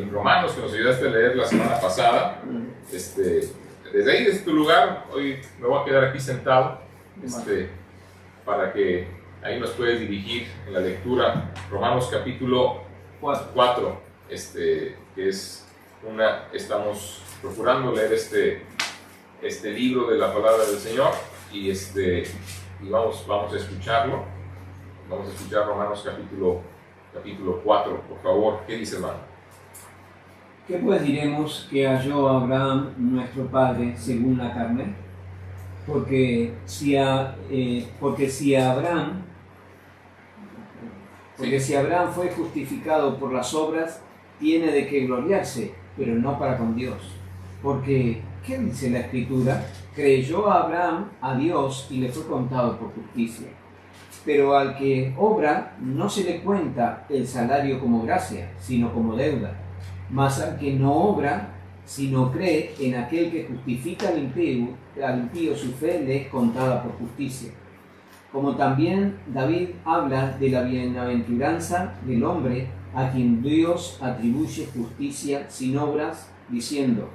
en Romanos, que nos ayudaste a leer la semana pasada. Desde ahí, desde tu lugar, hoy me voy a quedar aquí sentado para que ahí nos puedes dirigir en la lectura. Romanos capítulo 4, que es estamos procurando leer este libro de la palabra del Señor y vamos a escucharlo. Vamos a escuchar Romanos capítulo 4, por favor. ¿Qué dice, hermano? ¿Qué pues diremos que halló Abraham nuestro padre según la carne? Porque si Abraham fue justificado por las obras, tiene de qué gloriarse, pero no para con Dios. Porque, ¿qué dice la Escritura? Creyó Abraham a Dios y le fue contado por justicia. Pero al que obra no se le cuenta el salario como gracia, sino como deuda. Mas al que no obra, sino cree en aquel que justifica al impío, su fe le es contada por justicia. Como también David habla de la bienaventuranza del hombre a quien Dios atribuye justicia sin obras, diciendo: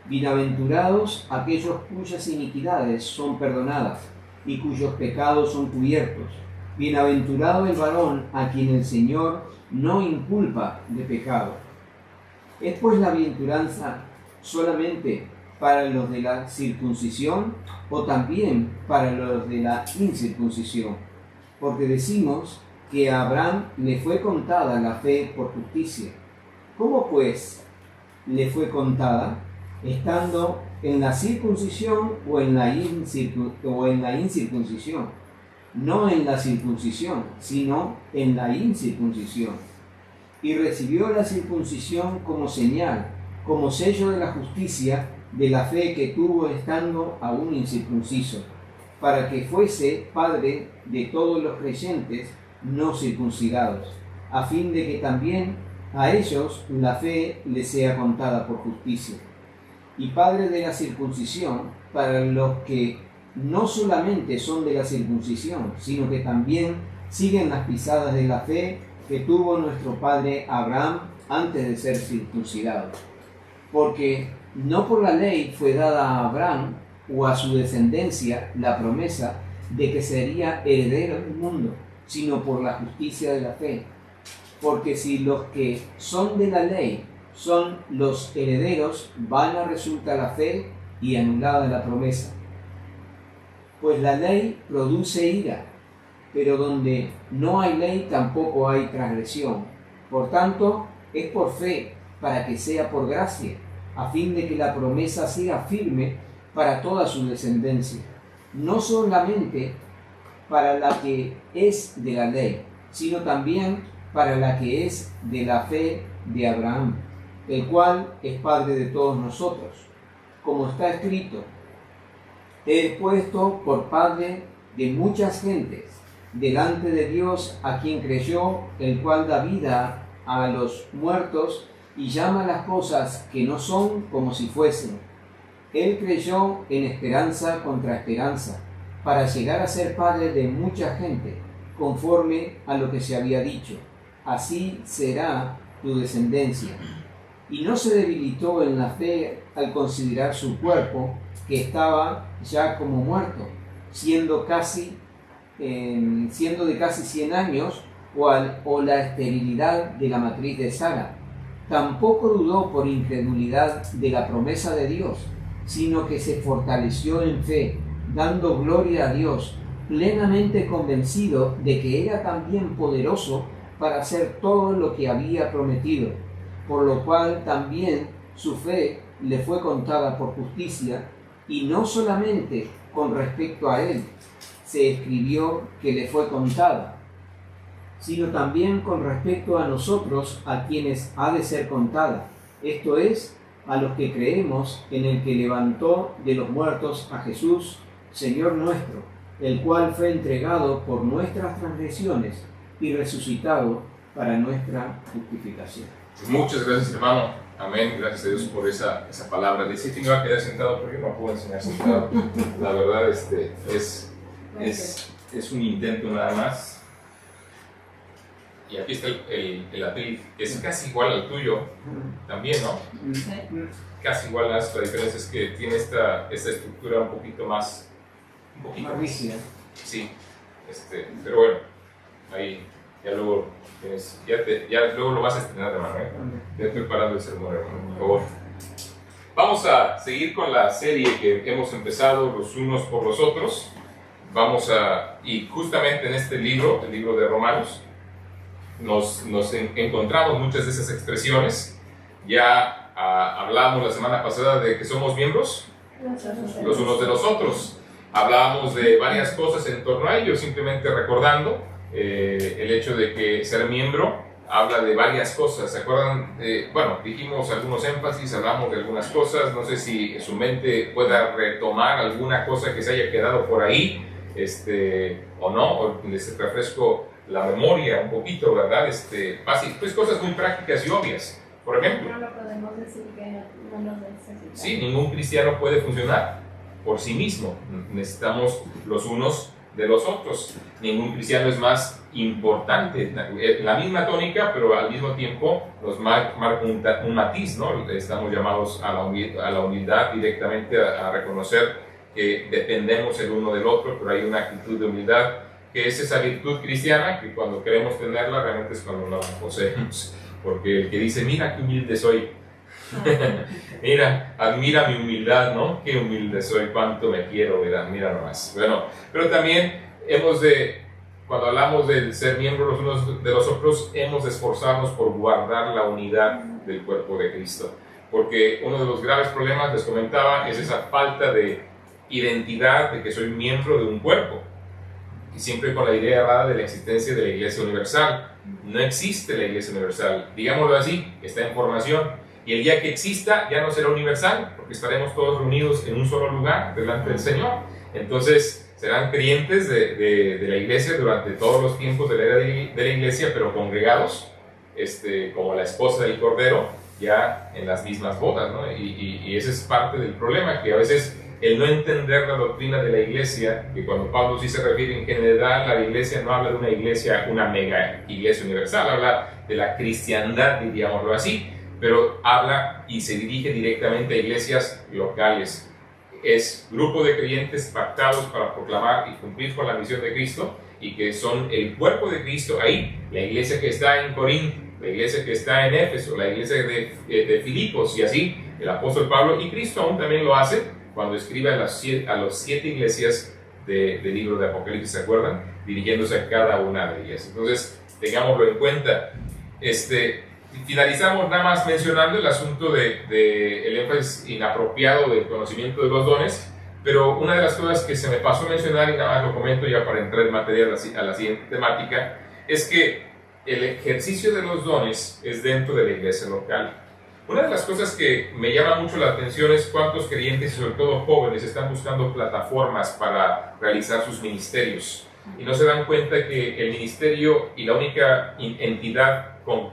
bienaventurados aquellos cuyas iniquidades son perdonadas y cuyos pecados son cubiertos. Bienaventurado el varón a quien el Señor no inculpa de pecado. ¿Es pues la bienaventuranza solamente para los de la circuncisión o también para los de la incircuncisión? Porque decimos que a Abraham le fue contada la fe por justicia. ¿Cómo pues le fue contada? ¿Estando en la circuncisión o en la incircuncisión? No en la circuncisión, sino en la incircuncisión. Y recibió la circuncisión como señal, como sello de la justicia, de la fe que tuvo estando aún incircunciso, para que fuese padre de todos los creyentes no circuncidados, a fin de que también a ellos la fe les sea contada por justicia. Y padre de la circuncisión para los que no solamente son de la circuncisión, sino que también siguen las pisadas de la fe que tuvo nuestro padre Abraham antes de ser circuncidado. Porque no por la ley fue dada a Abraham o a su descendencia la promesa de que sería heredero del mundo, sino por la justicia de la fe. Porque si los que son de la ley son los herederos, vana resulta la fe y anulada la promesa. Pues la ley produce ira, pero donde no hay ley tampoco hay transgresión. Por tanto, es por fe, para que sea por gracia, a fin de que la promesa sea firme para toda su descendencia, no solamente para la que es de la ley, sino también para la que es de la fe de Abraham, el cual es padre de todos nosotros. Como está escrito: te he puesto por padre de muchas gentes, delante de Dios a quien creyó, el cual da vida a los muertos y llama las cosas que no son como si fuesen. Él creyó en esperanza contra esperanza, para llegar a ser padre de mucha gente, conforme a lo que se había dicho: así será tu descendencia. Y no se debilitó en la fe al considerar su cuerpo, que estaba ya como muerto, siendo de casi 100 años, o la esterilidad de la matriz de Sara. Tampoco dudó por incredulidad de la promesa de Dios, sino que se fortaleció en fe, dando gloria a Dios, plenamente convencido de que era también poderoso para hacer todo lo que había prometido, por lo cual también su fe le fue contada por justicia. Y no solamente con respecto a él se escribió que le fue contada, sino también con respecto a nosotros, a quienes ha de ser contada, esto es, a los que creemos en el que levantó de los muertos a Jesús, Señor nuestro, el cual fue entregado por nuestras transgresiones y resucitado para nuestra justificación. Muchas gracias, hermano. Amén. Gracias a Dios por esa palabra. Decía que me iba a quedar sentado, pero yo no puedo enseñar sentado. La verdad, es un intento nada más. Y aquí está el atril, que es casi igual al tuyo, también, ¿no? Casi igual, la diferencia es que tiene esta estructura un poquito más rígida. Sí, pero bueno, ahí ya luego ya luego lo vas a estrenar, hermano, ¿eh? Ya estoy preparando el sermón, hermano, por favor. Vamos a seguir con la serie que hemos empezado, los unos por los otros. Y justamente en este libro, el libro de Romanos, nos encontramos muchas de esas expresiones. Ya hablamos la semana pasada de que somos miembros los unos de los otros. Hablábamos de varias cosas en torno a ello, simplemente recordando el hecho de que ser miembro habla de varias cosas. ¿Se acuerdan? Bueno, dijimos algunos énfasis, hablamos de algunas cosas. No sé si su mente pueda retomar alguna cosa que se haya quedado por ahí, o no, o les refresco la memoria un poquito, ¿verdad? Pues cosas muy prácticas y obvias. Por ejemplo, no podemos decir que no nos necesitamos. Sí, ningún cristiano puede funcionar por sí mismo. Necesitamos los unos de los otros. Ningún cristiano es más importante. La misma tónica, pero al mismo tiempo nos marca un matiz, ¿no? Estamos llamados a la humildad directamente, a reconocer que dependemos el uno del otro, pero hay una actitud de humildad que es esa virtud cristiana que cuando queremos tenerla realmente es cuando no la poseemos. Porque el que dice, mira qué humilde soy, mira, admira mi humildad, ¿no? Qué humilde soy, cuánto me quiero, mira nomás. Bueno, pero también cuando hablamos del ser miembros los unos de los otros, hemos de esforzarnos por guardar la unidad del cuerpo de Cristo. Porque uno de los graves problemas, les comentaba, es esa falta de identidad de que soy miembro de un cuerpo. Y siempre con la idea errada de la existencia de la Iglesia Universal. No existe la Iglesia Universal, digámoslo así, está en formación. Y el día que exista ya no será universal, porque estaremos todos reunidos en un solo lugar delante del Señor. Entonces serán creyentes de la Iglesia durante todos los tiempos de la era de la Iglesia, pero congregados, como la esposa del Cordero, ya en las mismas bodas, ¿no? Y ese es parte del problema, que a veces el no entender la doctrina de la iglesia, que cuando Pablo sí se refiere en general a la iglesia, no habla de una iglesia, una mega iglesia universal, habla de la cristiandad, diríamoslo así, pero habla y se dirige directamente a iglesias locales. Es grupo de creyentes pactados para proclamar y cumplir con la misión de Cristo, y que son el cuerpo de Cristo ahí, la iglesia que está en Corinto, la iglesia que está en Éfeso, la iglesia de Filipos, y así el apóstol Pablo, y Cristo aún también lo hace cuando escribe a las 7 iglesias del libro de Apocalipsis, ¿se acuerdan? Dirigiéndose a cada una de ellas. Entonces, tengámoslo en cuenta. Finalizamos nada más mencionando el asunto el énfasis inapropiado del conocimiento de los dones, pero una de las cosas que se me pasó a mencionar, y nada más lo comento ya para entrar en materia a la siguiente temática, es que el ejercicio de los dones es dentro de la iglesia local. Una de las cosas que me llama mucho la atención es cuántos creyentes, y sobre todo jóvenes, están buscando plataformas para realizar sus ministerios y no se dan cuenta que el ministerio y la única entidad con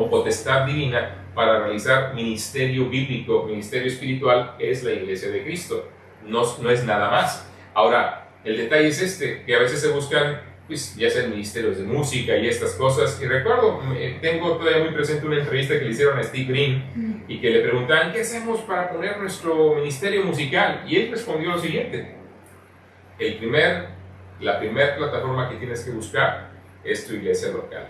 potestad divina para realizar ministerio bíblico, ministerio espiritual, es la Iglesia de Cristo. No es nada más. Ahora, el detalle es que a veces se buscan, pues, ya sean ministerios de música y estas cosas. Y recuerdo, tengo todavía muy presente una entrevista que le hicieron a Steve Green y que le preguntaban, ¿qué hacemos para poner nuestro ministerio musical? Y él respondió lo siguiente: la primera plataforma que tienes que buscar es tu iglesia local.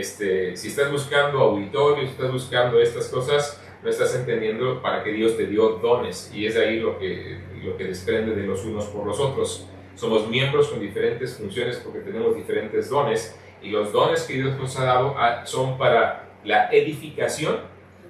Si estás buscando auditorios, si estás buscando estas cosas, no estás entendiendo para qué Dios te dio dones, y es ahí lo que desprende de los unos por los otros. Somos miembros con diferentes funciones porque tenemos diferentes dones, y los dones que Dios nos ha dado son para la edificación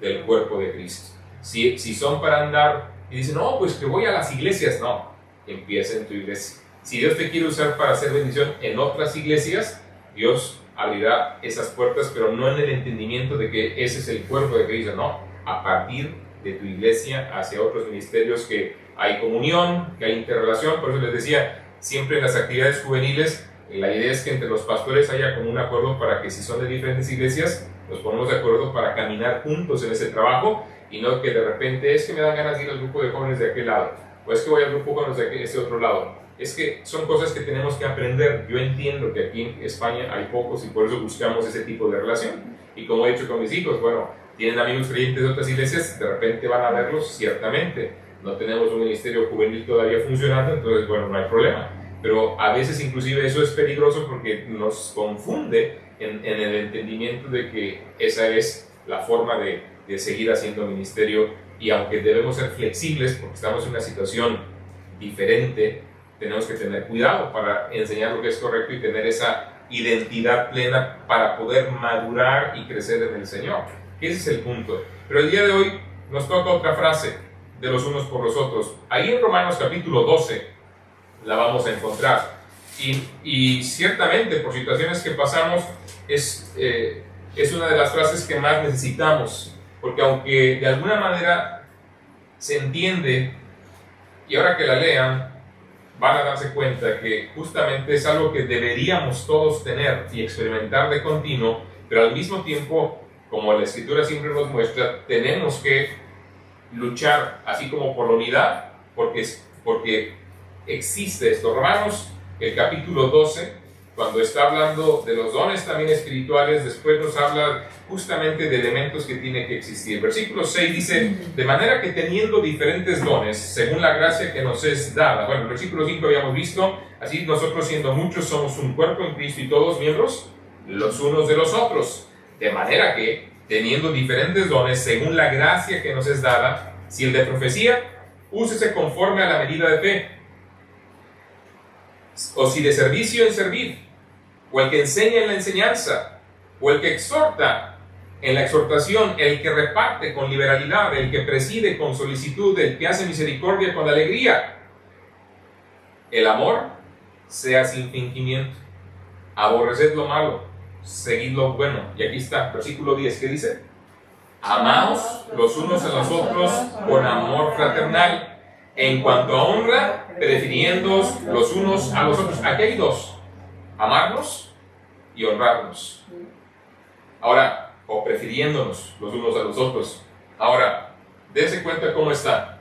del cuerpo de Cristo. Si son para andar y dicen, no, pues que voy a las iglesias, no, empieza en tu iglesia. Si Dios te quiere usar para hacer bendición en otras iglesias, Dios abrirá esas puertas, pero no en el entendimiento de que ese es el cuerpo de Cristo, no, a partir de tu iglesia hacia otros ministerios, que hay comunión, que hay interrelación. Por eso les decía, siempre en las actividades juveniles, la idea es que entre los pastores haya como un acuerdo para que si son de diferentes iglesias, nos ponemos de acuerdo para caminar juntos en ese trabajo, y no que de repente es que me dan ganas de ir al grupo de jóvenes de aquel lado. o es que voy a enfocarnos de este otro lado. Es que son cosas que tenemos que aprender. Yo entiendo que aquí en España hay pocos y por eso buscamos ese tipo de relación. Y como he hecho con mis hijos, bueno, tienen amigos creyentes de otras iglesias, de repente van a verlos, ciertamente. No tenemos un ministerio juvenil todavía funcionando, entonces, bueno, no hay problema. Pero a veces inclusive eso es peligroso porque nos confunde en el entendimiento de que esa es la forma de seguir haciendo ministerio. Y aunque debemos ser flexibles porque estamos en una situación diferente, tenemos que tener cuidado para enseñar lo que es correcto y tener esa identidad plena para poder madurar y crecer en el Señor. Ese es el punto. Pero el día de hoy nos toca otra frase, de los unos por los otros. Ahí en Romanos capítulo 12 la vamos a encontrar. Y ciertamente por situaciones que pasamos es una de las frases que más necesitamos. Porque aunque de alguna manera se entiende, y ahora que la lean, van a darse cuenta que justamente es algo que deberíamos todos tener y experimentar de continuo, pero al mismo tiempo, como la Escritura siempre nos muestra, tenemos que luchar así como por la unidad, porque existe esto. Romanos, el capítulo 12, cuando está hablando de los dones también espirituales, después nos habla justamente de elementos que tienen que existir. Versículo 6 dice, de manera que teniendo diferentes dones, según la gracia que nos es dada. Bueno, el versículo 5 habíamos visto, así nosotros siendo muchos somos un cuerpo en Cristo y todos miembros los unos de los otros. De manera que, teniendo diferentes dones, según la gracia que nos es dada, si el de profecía, úsese conforme a la medida de fe. O si de servicio en servir, o el que enseña en la enseñanza, o el que exhorta en la exhortación, el que reparte con liberalidad, el que preside con solicitud, el que hace misericordia con alegría. El amor sea sin fingimiento. Aborreced lo malo, seguid lo bueno. Y aquí está, versículo 10, ¿qué dice? Amaos los unos a los otros con amor fraternal. En cuanto a honra, prefiriéndoos los unos a los otros. Aquí hay dos: amarnos y honrarnos. Ahora, o prefiriéndonos los unos a los otros. Ahora, dense cuenta cómo está.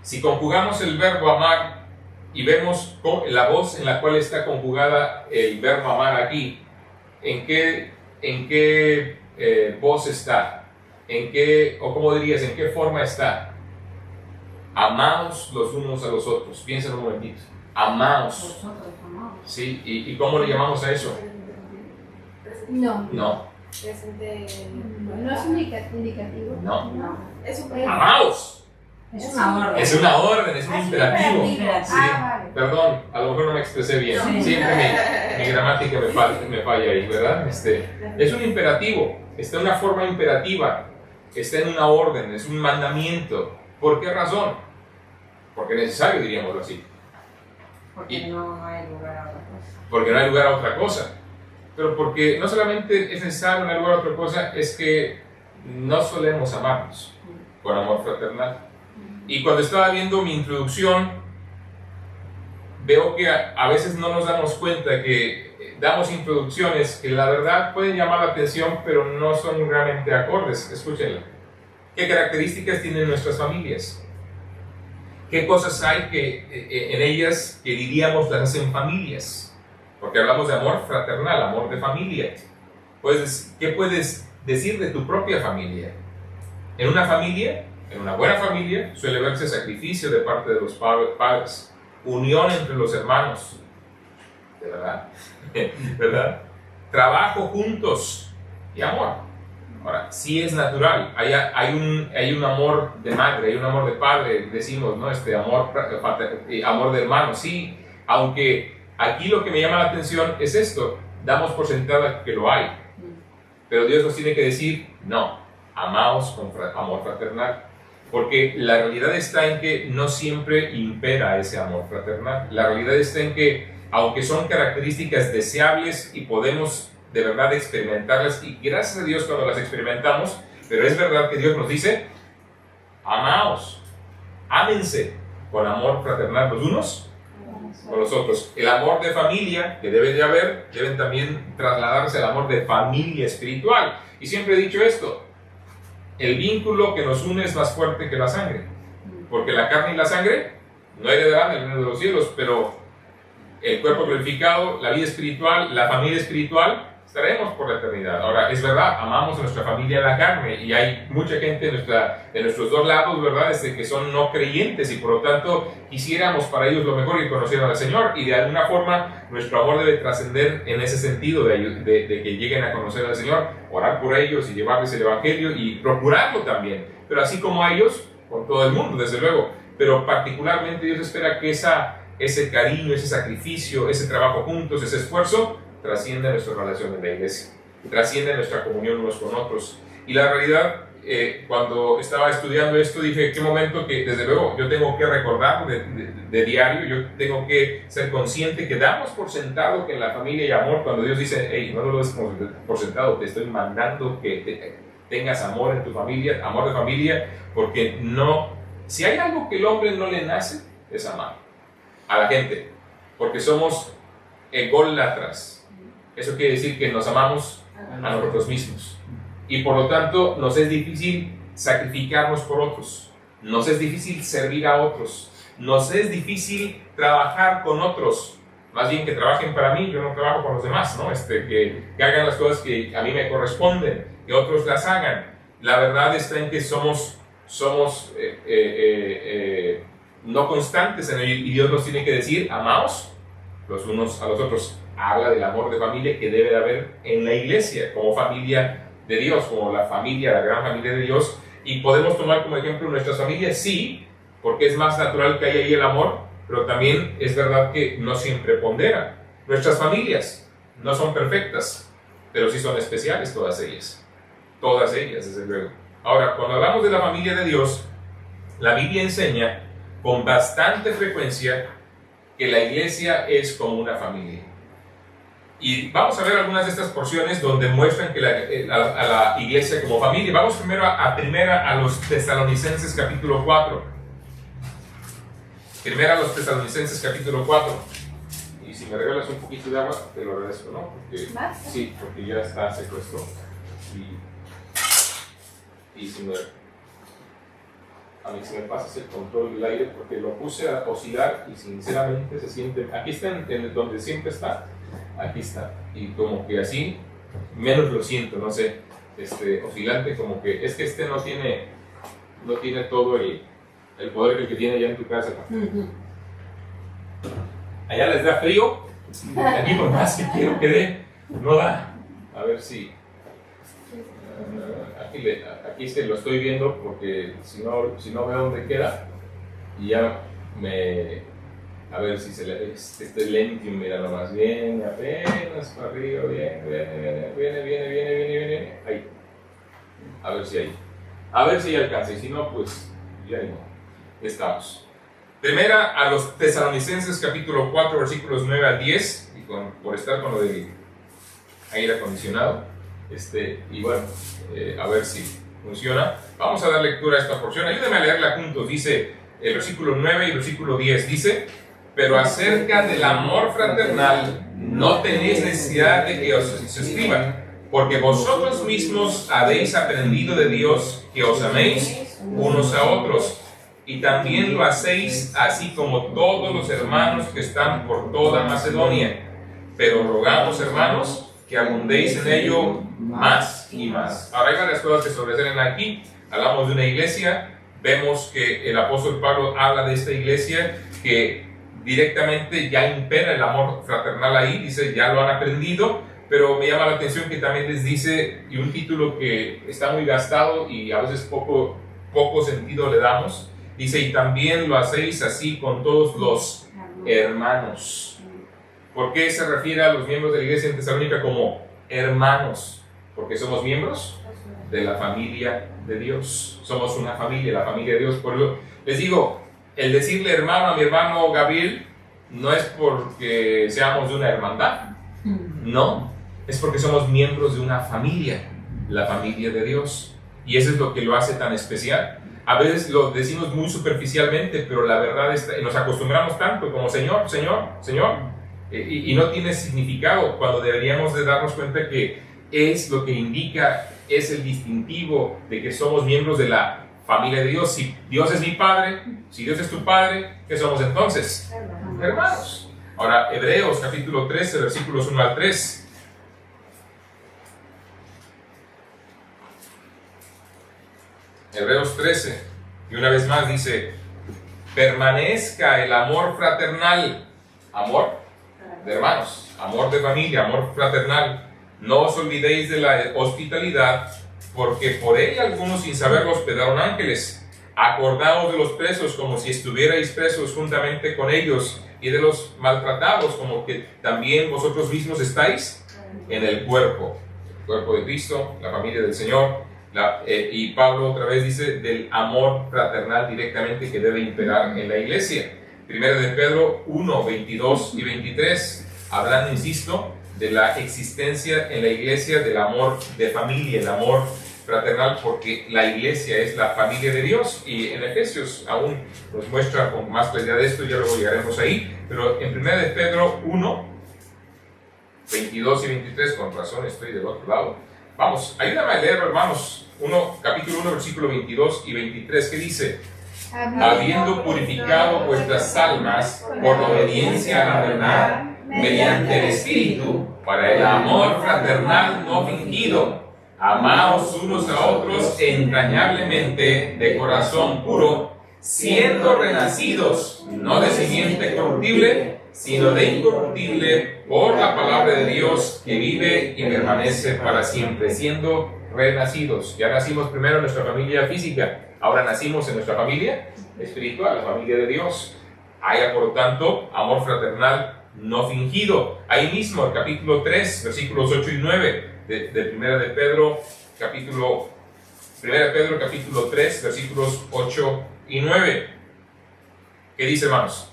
Si conjugamos el verbo amar y vemos la voz en la cual está conjugada el verbo amar aquí, ¿en qué voz está? ¿En qué, o cómo dirías, en qué forma está? Amaos los unos a los otros. Piensa un momentito. Amaos. ¿Sí? ¿Y cómo le llamamos a eso? No. No. No es un indicativo. No. Es un Amaos. Es una orden. Es una orden, es un imperativo. imperativo. Sí. Vale. Perdón, a lo mejor no me expresé bien. Sí. Siempre mi gramática me falla ahí, ¿verdad? Es un imperativo. Está en una forma imperativa. Está en una orden, es un mandamiento. ¿Por qué razón? Porque es necesario, diríamoslo así. Porque no hay lugar a otra cosa. Porque no hay lugar a otra cosa. Pero porque no solamente es necesario, no hay lugar a otra cosa, es que no solemos amarnos con amor fraternal. Y cuando estaba viendo mi introducción, veo que a veces no nos damos cuenta que damos introducciones que la verdad pueden llamar la atención, pero no son realmente acordes. Escúchenla. ¿Qué características tienen nuestras familias? ¿Qué cosas hay en ellas que diríamos las hacen familias? Porque hablamos de amor fraternal, amor de familia. Pues, ¿qué puedes decir de tu propia familia? En una familia, en una buena familia, suele verse sacrificio de parte de los padres, unión entre los hermanos, ¿de verdad? ¿Verdad? Trabajo juntos y amor. Ahora, sí es natural, hay un amor de madre, hay un amor de padre, decimos, ¿no? Amor de hermano, sí, aunque aquí lo que me llama la atención es esto, damos por sentada que lo hay, pero Dios nos tiene que decir, no, amaos con amor fraternal, porque la realidad está en que no siempre impera ese amor fraternal, la realidad está en que, aunque son características deseables y podemos de verdad experimentarlas, y gracias a Dios cuando las experimentamos, pero es verdad que Dios nos dice, amaos, ámense con amor fraternal los unos con los otros. El amor de familia que debe de haber, deben también trasladarse al amor de familia espiritual. Y siempre he dicho esto, el vínculo que nos une es más fuerte que la sangre. Porque la carne y la sangre no heredarán el reino de los cielos, pero el cuerpo glorificado, la vida espiritual, la familia espiritual, estaremos por la eternidad. Ahora, es verdad, amamos a nuestra familia en la carne y hay mucha gente de nuestros dos lados, ¿verdad?, que son no creyentes y por lo tanto quisiéramos para ellos lo mejor y conocer al Señor, y de alguna forma nuestro amor debe trascender en ese sentido de que lleguen a conocer al Señor, orar por ellos y llevarles el Evangelio y procurarlo también, pero así como a ellos, con todo el mundo, desde luego, pero particularmente Dios espera que ese cariño, ese sacrificio, ese trabajo juntos, ese esfuerzo trasciende nuestra relación en la iglesia, trasciende nuestra comunión unos con otros. Y la realidad, cuando estaba estudiando esto, dije, qué momento que desde luego yo tengo que recordar de diario, yo tengo que ser consciente que damos por sentado que en la familia hay amor, cuando Dios dice, hey, no lo des por sentado, te estoy mandando que tengas amor en tu familia, amor de familia, porque no, si hay algo que el hombre no le nace, es amar a la gente, porque somos ególatras. Eso quiere decir que nos amamos a nosotros mismos y por lo tanto nos es difícil sacrificarnos por otros, nos es difícil servir a otros, nos es difícil trabajar con otros, más bien que trabajen para mí, yo no trabajo con los demás, ¿no? Que hagan las cosas que a mí me corresponden, que otros las hagan. La verdad está en que somos no constantes en ello, y Dios nos tiene que decir, amaos los unos a los otros. Habla del amor de familia que debe de haber en la iglesia, como familia de Dios, como la familia, la gran familia de Dios, y podemos tomar como ejemplo nuestras familias, sí, porque es más natural que haya ahí el amor, pero también es verdad que no siempre pondera. Nuestras familias no son perfectas, pero sí son especiales todas ellas, desde luego. Ahora, cuando hablamos de la familia de Dios, la Biblia enseña con bastante frecuencia que la iglesia es como una familia. Y vamos a ver algunas de estas porciones donde muestran que a la iglesia como familia. Vamos primero a los Tesalonicenses capítulo 4. Primero a los Tesalonicenses capítulo 4. Y si me regalas un poquito de agua, te lo agradezco, ¿no? Porque, sí, porque ya está seco esto. Y si a mí se me pasas el control del aire, porque lo puse a oscilar y sinceramente se siente, aquí está en donde siempre está, aquí está, y como que así menos lo siento, no sé, oscilante, como que es que no tiene todo el poder que tiene allá en tu casa. Allá les da frío, aquí por más que quiero que dé, no da. A ver si aquí se lo estoy viendo, porque si no veo dónde queda, y ya a ver si este lento, mira nomás, viene apenas para arriba, viene, ahí, a ver si alcanza, y si no, pues ya no, estamos. Primera a los Tesalonicenses capítulo 4 versículos 9 al 10, y por estar con lo del aire acondicionado, y bueno, a ver si funciona. Vamos a dar lectura a esta porción. Ayúdenme a leerla juntos. Dice el versículo 9 y el versículo 10. Dice: pero acerca del amor fraternal no tenéis necesidad de que os escriba, porque vosotros mismos habéis aprendido de Dios que os améis unos a otros, y también lo hacéis así como todos los hermanos que están por toda Macedonia. Pero rogamos, hermanos, que abundéis en ello más y más. Ahora hay varias cosas que sobresalen aquí. Hablamos de una iglesia, vemos que el apóstol Pablo habla de esta iglesia que directamente ya impera el amor fraternal ahí, dice, ya lo han aprendido, pero me llama la atención que también les dice, y un título que está muy gastado y a veces poco sentido le damos, dice, y también lo hacéis así con todos los hermanos. ¿Por qué se refiere a los miembros de la iglesia en Tesalónica como hermanos? Porque somos miembros de la familia de Dios. Somos una familia, la familia de Dios. Por eso les digo, el decirle hermano a mi hermano Gabriel no es porque seamos de una hermandad, no, es porque somos miembros de una familia, la familia de Dios. Y eso es lo que lo hace tan especial. A veces lo decimos muy superficialmente, pero la verdad es que nos acostumbramos tanto como Señor, Señor, Señor. Y no tiene significado, cuando deberíamos de darnos cuenta que es lo que indica, es el distintivo de que somos miembros de la familia de Dios. Si Dios es mi Padre, si Dios es tu Padre, ¿qué somos entonces? Hermanos. Ahora, Hebreos capítulo 13, versículos 1 al 3. Hebreos 13, y una vez más dice: permanezca el amor fraternal, amor de hermanos, amor de familia, amor fraternal. No os olvidéis de la hospitalidad, porque por ella algunos sin saberlo hospedaron ángeles. Acordaos de los presos como si estuvierais presos juntamente con ellos, y de los maltratados como que también vosotros mismos estáis en el cuerpo de Cristo, la familia del Señor. Y Pablo otra vez dice del amor fraternal directamente que debe imperar en la iglesia. Primero de Pedro 1, 22 y 23 hablan, insisto, de la existencia en la iglesia del amor de familia, el amor fraternal, porque la iglesia es la familia de Dios. Y en Efesios aún nos muestra con más claridad de esto, ya luego llegaremos ahí. Pero en primero de Pedro 1, 22 y 23, con razón estoy del otro lado. Vamos, ayúdame a leerlo, hermanos. Capítulo 1, versículo 22 y 23, que dice: habiendo purificado vuestras almas por la obediencia a la verdad, mediante el Espíritu, para el amor fraternal no fingido, amaos unos a otros entrañablemente de corazón puro, siendo renacidos, no de simiente corruptible, sino de incorruptible, por la palabra de Dios que vive y permanece para siempre, siendo renacidos. Ya nacimos primero en nuestra familia física, ahora nacimos en nuestra familia espiritual, la familia de Dios. Haya por tanto amor fraternal no fingido. Ahí mismo, el capítulo 3, versículos 8 y 9 de Primera de Pedro, capítulo 3, versículos 8 y 9. ¿Qué dice, hermanos?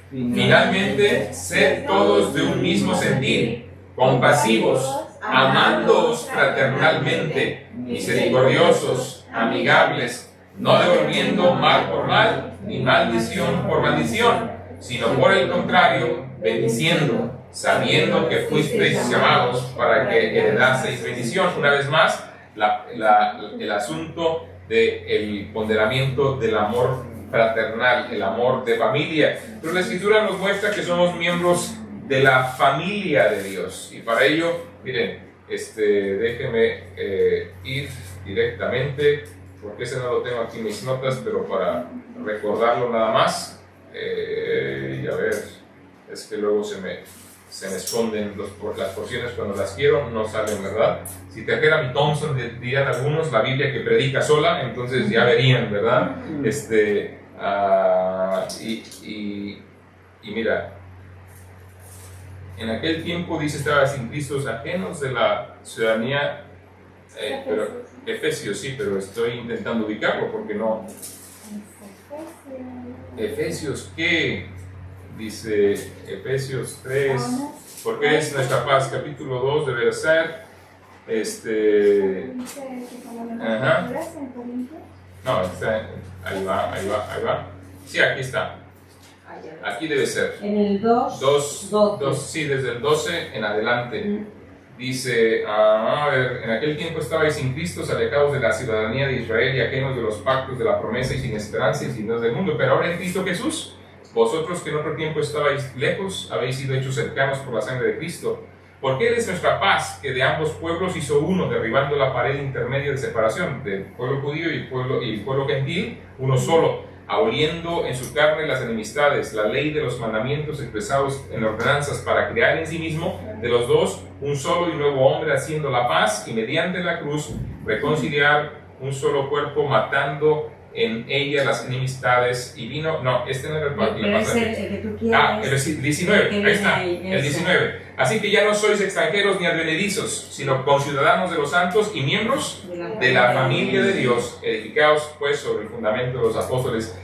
Finalmente, sed todos de un mismo sentir, compasivos, amándoos fraternalmente, misericordiosos, amigables, no devolviendo mal por mal, ni maldición por maldición, sino por el contrario, bendiciendo, sabiendo que fuisteis llamados para que heredaseis bendición. Una vez más, el asunto del ponderamiento del amor fraternal, el amor de familia. Pero la Escritura nos muestra que somos miembros de la familia de Dios, y para ello, miren, déjenme ir directamente, porque ese no lo tengo aquí en mis notas, pero para recordarlo nada más. Y a ver, es que luego se me esconden las porciones cuando las quiero, no salen, ¿verdad? Si trajera mi Thompson, dirían algunos, la Biblia que predica sola, entonces ya verían, ¿verdad? Y mira, en aquel tiempo, dice, estaba sin Cristo, ajenos de la ciudadanía, pero Efesios, sí, pero estoy intentando ubicarlo porque no. Efesios, ¿qué? Dice Efesios 3, porque es nuestra paz, capítulo 2 debe ser, ajá. No, ahí va. Sí, aquí está. Aquí debe ser. En el 2, sí, desde el 12 en adelante. Dice, a ver, en aquel tiempo estabais sin Cristo, alejados de la ciudadanía de Israel y ajenos de los pactos de la promesa y sin esperanza y sin Dios del mundo. Pero ahora en Cristo Jesús, vosotros que en otro tiempo estabais lejos, habéis sido hechos cercanos por la sangre de Cristo. Porque Él es nuestra paz, que de ambos pueblos hizo uno, derribando la pared intermedia de separación del pueblo judío y el pueblo gentil, uno solo, aboliendo en su carne las enemistades, la ley de los mandamientos expresados en ordenanzas, para crear en sí mismo de los dos un solo y nuevo hombre, haciendo la paz, y mediante la cruz reconciliar un solo cuerpo, matando en ella las enemistades, y vino, no, este no era el pasaje. El que tú quieres. El 19, ahí está, el 19. Así que ya no sois extranjeros ni advenedizos, sino conciudadanos de los santos y miembros de la familia de Dios, edificados pues sobre el fundamento de los apóstoles.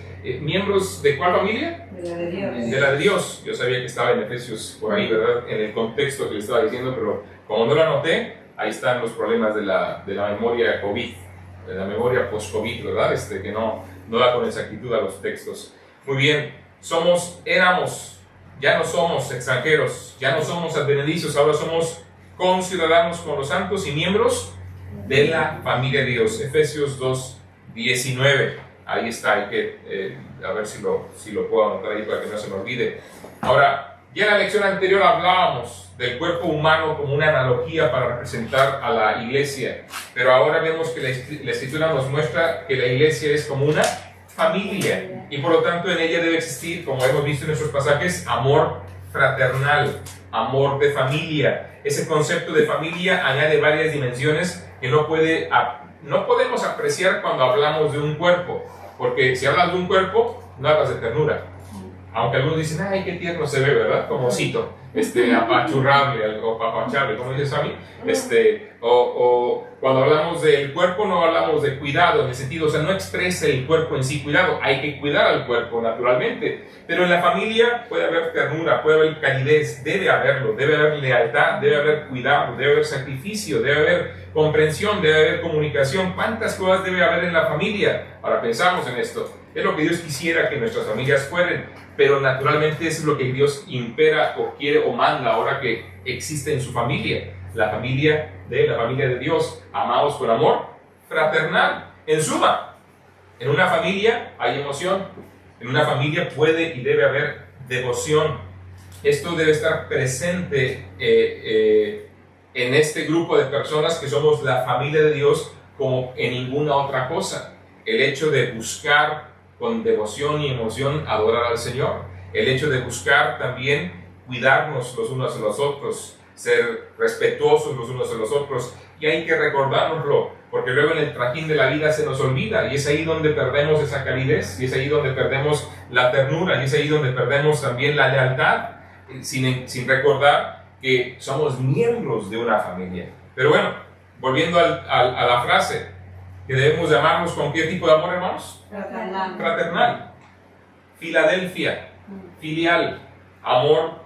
¿Miembros de cuál familia? De la de Dios. De la de Dios. Yo sabía que estaba en Efesios por ahí, ¿verdad? En el contexto que le estaba diciendo, pero como no lo anoté, ahí están los problemas de la memoria COVID, de la memoria post-COVID, ¿verdad? Que no da con exactitud a los textos. Muy bien, éramos, ya no somos extranjeros, ya no somos advenedizos, ahora somos conciudadanos con los santos y miembros de la familia de Dios. Efesios 2, 19. Ahí está, hay que a ver si lo puedo anotar ahí para que no se me olvide. Ahora, ya en la lección anterior hablábamos del cuerpo humano como una analogía para representar a la iglesia, pero ahora vemos que la Escritura nos muestra que la iglesia es como una familia y por lo tanto en ella debe existir, como hemos visto en nuestros pasajes, amor fraternal, amor de familia. Ese concepto de familia añade varias dimensiones que no podemos apreciar cuando hablamos de un cuerpo, porque si hablas de un cuerpo, no hablas de ternura. Aunque algunos dicen, ay, qué tierno se ve, ¿verdad? Como osito, apachurrable o papachable, como dices a mí. O cuando hablamos del cuerpo, no hablamos de cuidado en el sentido, o sea, no expresa el cuerpo en sí cuidado. Hay que cuidar al cuerpo, naturalmente. Pero en la familia puede haber ternura, puede haber calidez, debe haberlo, debe haber lealtad, debe haber cuidado, debe haber sacrificio, debe haber comprensión, debe haber comunicación. ¿Cuántas cosas debe haber en la familia? Ahora pensamos en esto. Es lo que Dios quisiera que nuestras familias fueran, pero naturalmente es lo que Dios impera o quiere o manda ahora que existe en su familia. La familia de Dios, amados con amor fraternal. En suma, en una familia hay emoción, en una familia puede y debe haber devoción. Esto debe estar presente en este grupo de personas que somos la familia de Dios como en ninguna otra cosa. El hecho de buscar con devoción y emoción adorar al Señor, el hecho de buscar también cuidarnos los unos a los otros, ser respetuosos los unos a los otros, y hay que recordárnoslo, porque luego en el trajín de la vida se nos olvida, y es ahí donde perdemos esa calidez, y es ahí donde perdemos la ternura, y es ahí donde perdemos también la lealtad, sin recordar que somos miembros de una familia. Pero bueno, volviendo a la frase, que debemos llamarnos con qué tipo de amor, hermanos? Fraternal. Filadelfia, filial, amor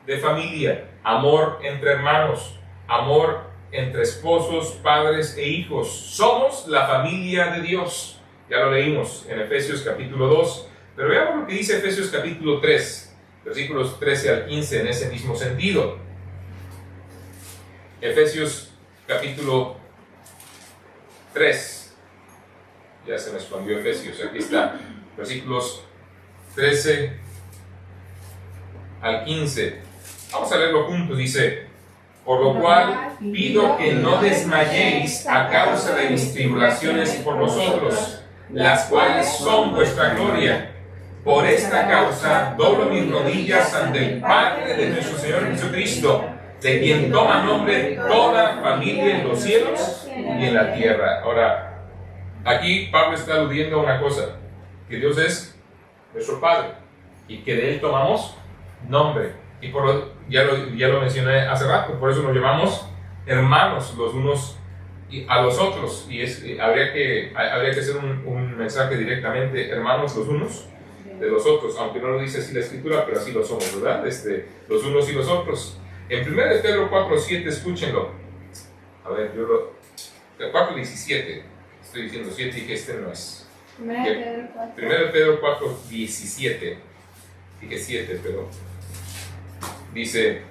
de familia, amor entre hermanos, amor entre esposos, padres e hijos. Somos la familia de Dios. Ya lo leímos en Efesios capítulo 2, pero veamos lo que dice Efesios capítulo 3, versículos 13 al 15 en ese mismo sentido. Efesios capítulo 3. Ya se me escondió Efesios, aquí está, versículos 13 al 15. Vamos a leerlo juntos, dice: por lo cual pido que no desmayéis a causa de mis tribulaciones por vosotros, las cuales son vuestra gloria. Por esta causa doblo mis rodillas ante el Padre de nuestro Señor Jesucristo, de quien toma nombre toda familia en los cielos y en la tierra. Ahora, aquí Pablo está aludiendo a una cosa, que Dios es nuestro Padre y que de Él tomamos nombre. Y ya lo mencioné hace rato, por eso nos llamamos hermanos los unos a los otros. Y habría que hacer un mensaje directamente, hermanos los unos de los otros, aunque no lo dice así la Escritura, pero así lo somos, ¿verdad? Los unos y los otros. En 1 Pedro 4:7, escúchenlo. A ver, 4:17. Estoy diciendo 7 y que este no es. 1 Pedro 4:17. Dije 7, pero dice: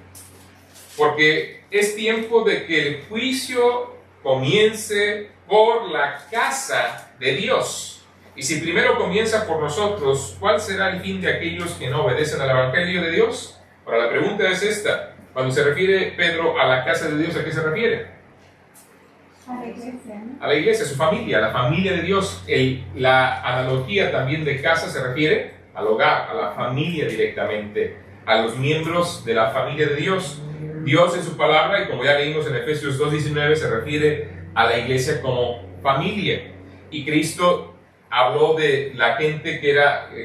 porque es tiempo de que el juicio comience por la casa de Dios. Y si primero comienza por nosotros, ¿cuál será el fin de aquellos que no obedecen al Evangelio de Dios? Ahora la pregunta es esta: cuando se refiere Pedro a la casa de Dios, ¿a qué se refiere? A la iglesia, ¿no? A la iglesia, a su familia, a la familia de Dios. La analogía también de casa se refiere al hogar, a la familia directamente, a los miembros de la familia de Dios. Dios en su palabra, y como ya leímos en Efesios 2:19, se refiere a la iglesia como familia. Y Cristo habló de la gente que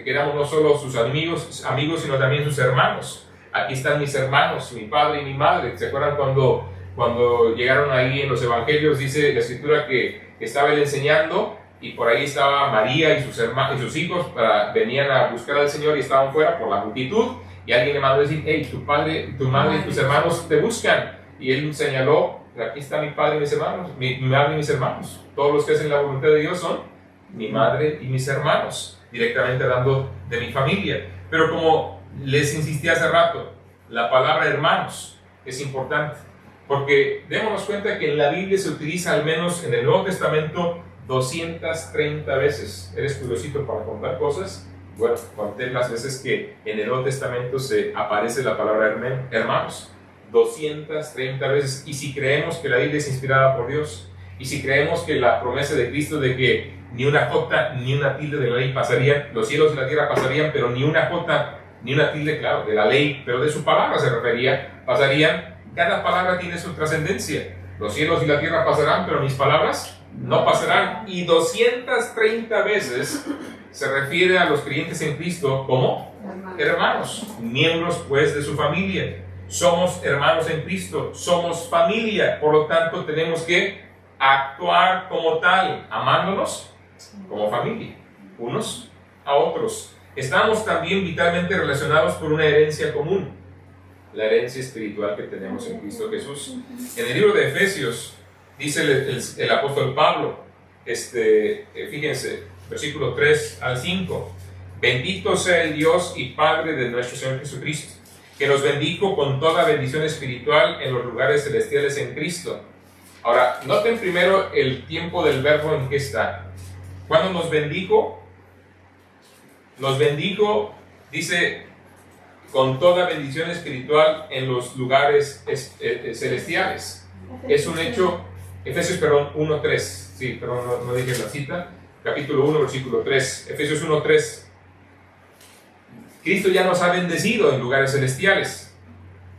éramos no solo sus amigos, sino también sus hermanos. Aquí están mis hermanos, mi padre y mi madre. ¿Se acuerdan cuando llegaron ahí en los evangelios? Dice la Escritura que estaba él enseñando y por ahí estaba María y sus hijos, venían a buscar al Señor y estaban fuera por la multitud, y alguien le mandó a decir: hey, tu padre, tu madre y tus hermanos te buscan. Y él señaló: aquí está mi padre y mis hermanos, mi madre y mis hermanos. Todos los que hacen la voluntad de Dios son mi madre y mis hermanos, directamente hablando de mi familia. Pero como les insistí hace rato, la palabra hermanos es importante, porque démonos cuenta que en la Biblia se utiliza, al menos en el Nuevo Testamento, 230 veces. ¿Eres curiosito para contar cosas? Bueno, conté las veces que en el Nuevo Testamento se aparece la palabra hermanos. 230 veces. Y si creemos que la Biblia es inspirada por Dios, y si creemos que la promesa de Cristo de que ni una jota ni una tilde de la ley pasarían, los cielos y la tierra pasarían, pero ni una jota ni una tilde, claro, de la ley, pero de su palabra se refería, pasarían. Cada palabra tiene su trascendencia. Los cielos y la tierra pasarán, pero mis palabras no pasarán. Y 230 veces se refiere a los creyentes en Cristo como hermanos, miembros pues de su familia. Somos hermanos en Cristo, somos familia, por lo tanto tenemos que actuar como tal, amándonos como familia, unos a otros. Estamos también vitalmente relacionados por una herencia común, la herencia espiritual que tenemos en Cristo Jesús. En el libro de Efesios dice el apóstol Pablo, fíjense, versículo 3 al 5, bendito sea el Dios y Padre de nuestro Señor Jesucristo, que nos bendijo con toda bendición espiritual en los lugares celestiales en Cristo. Ahora, noten primero el tiempo del verbo en que está. ¿Cuándo nos bendijo? Nos bendijo, dice, con toda bendición espiritual en los lugares celestiales. Es un hecho, Efesios 1:3, sí, perdón, no dije la cita, capítulo 1, versículo 3, Efesios 1:3. Cristo ya nos ha bendecido en lugares celestiales.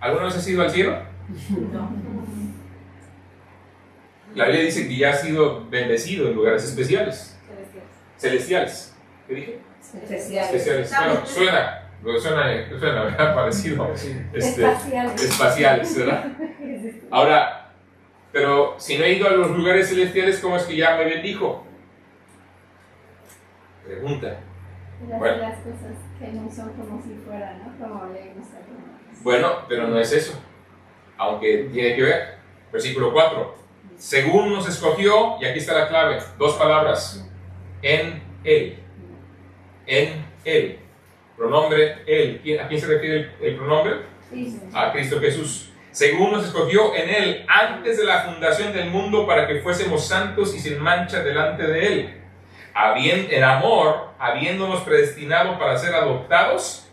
¿Alguna vez has ido al cielo? No. La Biblia dice que ya ha sido bendecido en lugares especiales. Celestiales. ¿Qué dije? Especiales. Bueno, suena ¿verdad? Parecido. Espaciales, ¿verdad? Ahora, pero si no he ido a los lugares celestiales, ¿cómo es que ya me bendijo? Pregunta. Bueno. Las cosas que no son como si fueran, ¿no? Como leemos aquí. Bueno, pero no es eso. Aunque tiene que ver. Versículo 4. Según nos escogió, y aquí está la clave, dos palabras, en Él. En Él. Pronombre Él. ¿A quién se refiere el pronombre? A Cristo Jesús. Según nos escogió en Él, antes de la fundación del mundo, para que fuésemos santos y sin mancha delante de Él. En amor, habiéndonos predestinado para ser adoptados,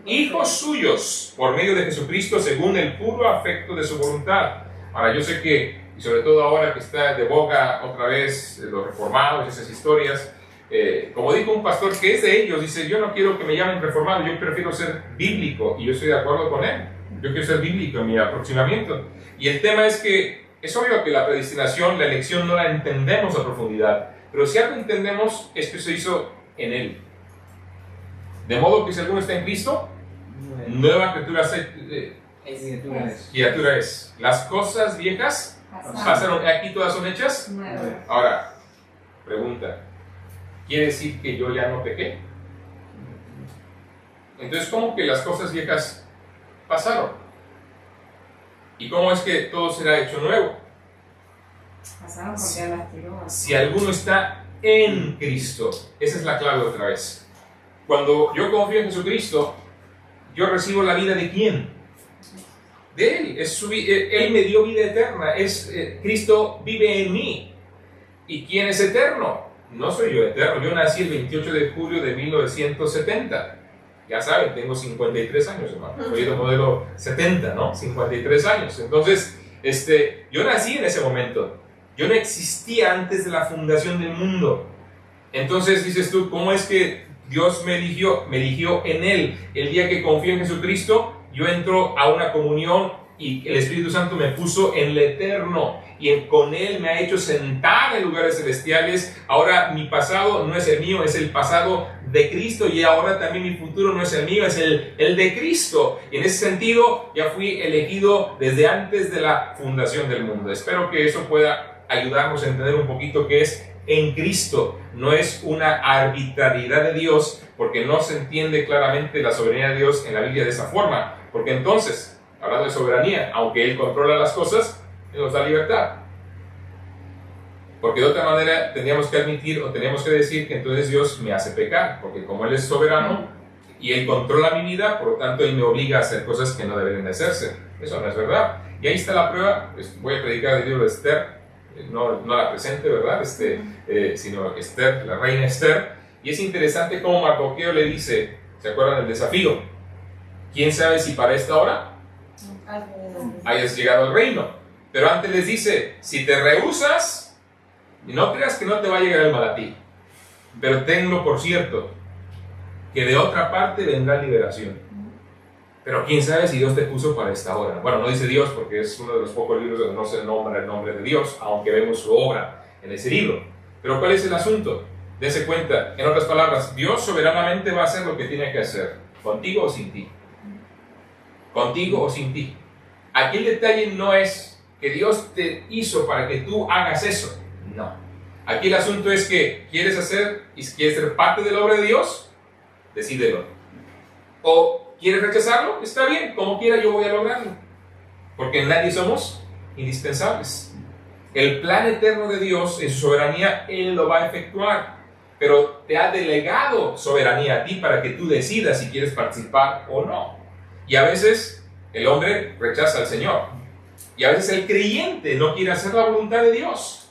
hijos suyos, por medio de Jesucristo, según el puro afecto de su voluntad. Ahora, yo sé que, y sobre todo ahora que está de boga otra vez los reformados, esas historias, como dijo un pastor que es de ellos, dice, yo no quiero que me llamen reformado, yo prefiero ser bíblico, y yo estoy de acuerdo con él. Yo quiero ser bíblico en mi aproximamiento. Y el tema es que es obvio que la predestinación, la elección, no la entendemos a profundidad, pero si algo entendemos es que se hizo en Él. De modo que si alguno está en Cristo, nueva criatura es. Las cosas viejas pasaron, aquí todas son hechas. Ahora, pregunta, ¿quiere decir que yo ya no pequé? Entonces, ¿cómo que las cosas viejas pasaron? ¿Y cómo es que todo será hecho nuevo? Pasaron porque las tiró. Si alguno está en Cristo, esa es la clave otra vez. Cuando yo confío en Jesucristo, yo recibo la vida ¿de quién? De Él. Él me dio vida eterna. Cristo vive en mí. ¿Y quién es eterno? No soy yo eterno. Yo nací el 28 de julio de 1970. Ya saben, tengo 53 años, hermano. Soy del modelo 70, ¿no? 53 años. Entonces, yo nací en ese momento. Yo no existía antes de la fundación del mundo. Entonces, dices tú, ¿cómo es que Dios me eligió? Me eligió en Él. El día que confío en Jesucristo, yo entro a una comunión y el Espíritu Santo me puso en lo eterno. Y con Él me ha hecho sentar en lugares celestiales. Ahora mi pasado no es el mío, es el pasado de Cristo. Y ahora también mi futuro no es el mío, es el de Cristo. Y en ese sentido ya fui elegido desde antes de la fundación del mundo. Espero que eso pueda ayudarnos a entender un poquito qué es en Cristo. No es una arbitrariedad de Dios, porque no se entiende claramente la soberanía de Dios en la Biblia de esa forma. Porque entonces, hablando de soberanía, aunque Él controla las cosas, Él nos da libertad. Porque de otra manera tendríamos que admitir o teníamos que decir que entonces Dios me hace pecar, porque como Él es soberano y Él controla mi vida, por lo tanto Él me obliga a hacer cosas que no deben de hacerse. Eso no es verdad. Y ahí está la prueba. Voy a predicar el libro de Esther no la presente, ¿verdad? Sino Esther, la reina Esther. Y es interesante cómo Mardoqueo le dice, ¿se acuerdan del desafío? ¿Quién sabe si para esta hora hayas llegado al reino? Pero antes les dice, si te rehusas, no creas que no te va a llegar el mal a ti, pero tenlo por cierto, que de otra parte vendrá liberación. Pero quién sabe si Dios te puso para esta hora. Bueno, no dice Dios porque es uno de los pocos libros donde no se nombra el nombre de Dios, aunque vemos su obra en ese libro. Pero ¿cuál es el asunto? Dense cuenta, en otras palabras, Dios soberanamente va a hacer lo que tiene que hacer, contigo o sin ti. Contigo o sin ti. Aquí el detalle no es que Dios te hizo para que tú hagas eso. No. Aquí el asunto es que quieres hacer y quieres ser parte de la obra de Dios, decídelo. O ¿quieres rechazarlo? Está bien, como quiera yo voy a lograrlo. Porque nadie somos indispensables. El plan eterno de Dios, en su soberanía, Él lo va a efectuar. Pero te ha delegado soberanía a ti para que tú decidas si quieres participar o no. Y a veces el hombre rechaza al Señor. Y a veces el creyente no quiere hacer la voluntad de Dios.